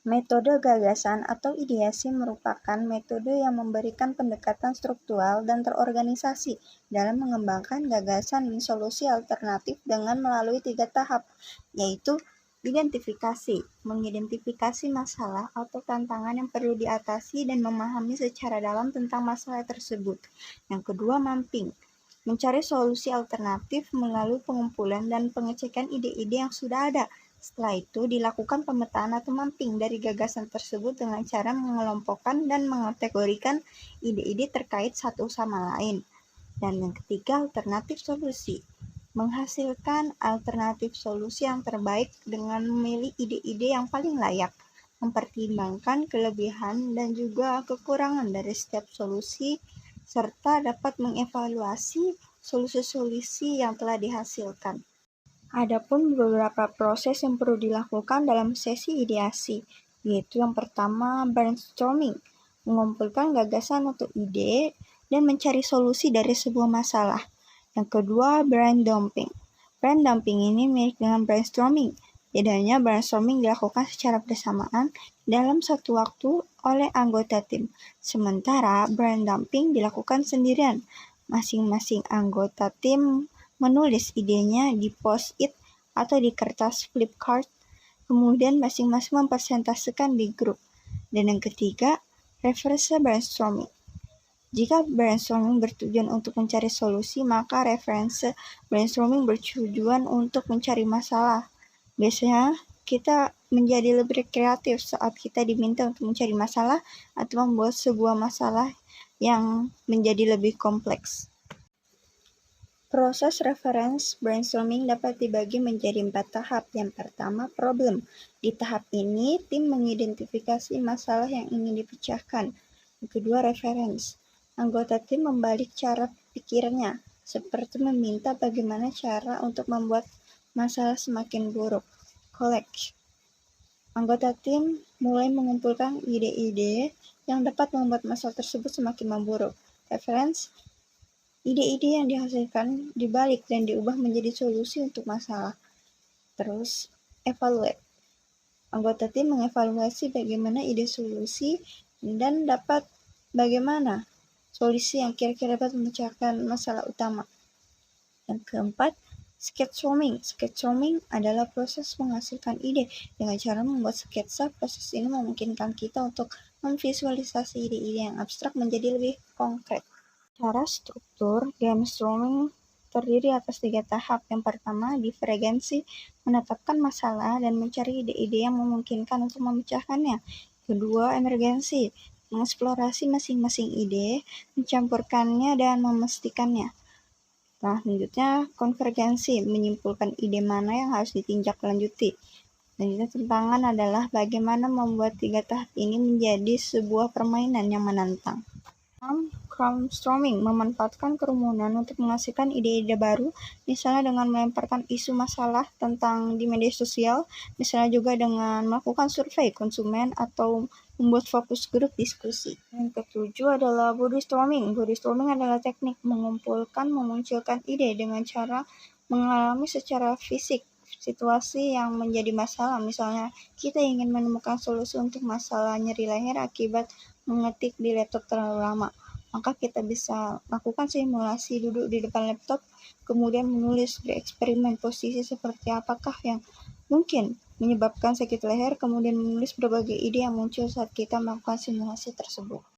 Metode gagasan atau ideasi merupakan metode yang memberikan pendekatan struktural dan terorganisasi dalam mengembangkan gagasan dan solusi alternatif dengan melalui 3 tahap, yaitu identifikasi, mengidentifikasi masalah atau tantangan yang perlu diatasi dan memahami secara dalam tentang masalah tersebut. Yang kedua, mapping, mencari solusi alternatif melalui pengumpulan dan pengecekan ide-ide yang sudah ada. Setelah itu, dilakukan pemetaan atau mapping dari gagasan tersebut dengan cara mengelompokkan dan mengategorikan ide-ide terkait satu sama lain. Dan yang ketiga, alternatif solusi, menghasilkan alternatif solusi yang terbaik dengan memilih ide-ide yang paling layak, mempertimbangkan kelebihan dan juga kekurangan dari setiap solusi, serta dapat mengevaluasi solusi-solusi yang telah dihasilkan. Adapun beberapa proses yang perlu dilakukan dalam sesi ideasi, yaitu yang pertama brainstorming, mengumpulkan gagasan atau ide dan mencari solusi dari sebuah masalah. Yang kedua, brain dumping. Brain dumping ini mirip dengan brainstorming. Bedanya brainstorming dilakukan secara bersamaan dalam satu waktu oleh anggota tim, sementara brain dumping dilakukan sendirian. Masing-masing anggota tim menulis idenya di post-it atau di kertas flip card, kemudian masing-masing mempresentasikan di grup. Dan yang ketiga, reverse brainstorming. Jika brainstorming bertujuan untuk mencari solusi, maka referensi brainstorming bertujuan untuk mencari masalah. Biasanya kita menjadi lebih kreatif saat kita diminta untuk mencari masalah atau membuat sebuah masalah yang menjadi lebih kompleks. Proses reference brainstorming dapat dibagi menjadi 4 tahap. Yang pertama, problem. Di tahap ini, tim mengidentifikasi masalah yang ingin dipecahkan. Yang kedua, reference. Anggota tim membalik cara pikirnya, seperti meminta bagaimana cara untuk membuat masalah semakin buruk. Collect. Anggota tim mulai mengumpulkan ide-ide yang dapat membuat masalah tersebut semakin memburuk. Reference. Ide-ide yang dihasilkan dibalik dan diubah menjadi solusi untuk masalah. Terus, evaluate. Anggota tim mengevaluasi bagaimana ide solusi dan dapat bagaimana solusi yang kira-kira dapat memecahkan masalah utama. Yang keempat, sketchstorming. Sketchstorming adalah proses menghasilkan ide dengan cara membuat sketsa. Proses ini memungkinkan kita untuk memvisualisasi ide-ide yang abstrak menjadi lebih konkret. Cara struktur brainstorming terdiri atas 3 tahap. Yang pertama, divergensi, menetapkan masalah dan mencari ide-ide yang memungkinkan untuk memecahkannya. Kedua, emergensi, mengeksplorasi masing-masing ide, mencampurkannya dan memastikannya. Nah, selanjutnya konvergensi, menyimpulkan ide mana yang harus ditinjak lanjuti. Selanjutnya tantangan adalah bagaimana membuat 3 tahap ini menjadi sebuah permainan yang menantang. Crowdsourcing, memanfaatkan kerumunan untuk menghasilkan ide-ide baru, misalnya dengan melemparkan isu masalah tentang di media sosial, misalnya juga dengan melakukan survei konsumen atau membuat fokus grup diskusi. Yang ketujuh adalah bodystorming. Bodystorming adalah teknik memunculkan ide dengan cara mengalami secara fisik situasi yang menjadi masalah. Misalnya, kita ingin menemukan solusi untuk masalah nyeri leher akibat mengetik di laptop terlalu lama. Maka kita bisa lakukan simulasi duduk di depan laptop, kemudian menulis bereksperimen posisi seperti apakah yang mungkin menyebabkan sakit leher, kemudian menulis berbagai ide yang muncul saat kita melakukan simulasi tersebut.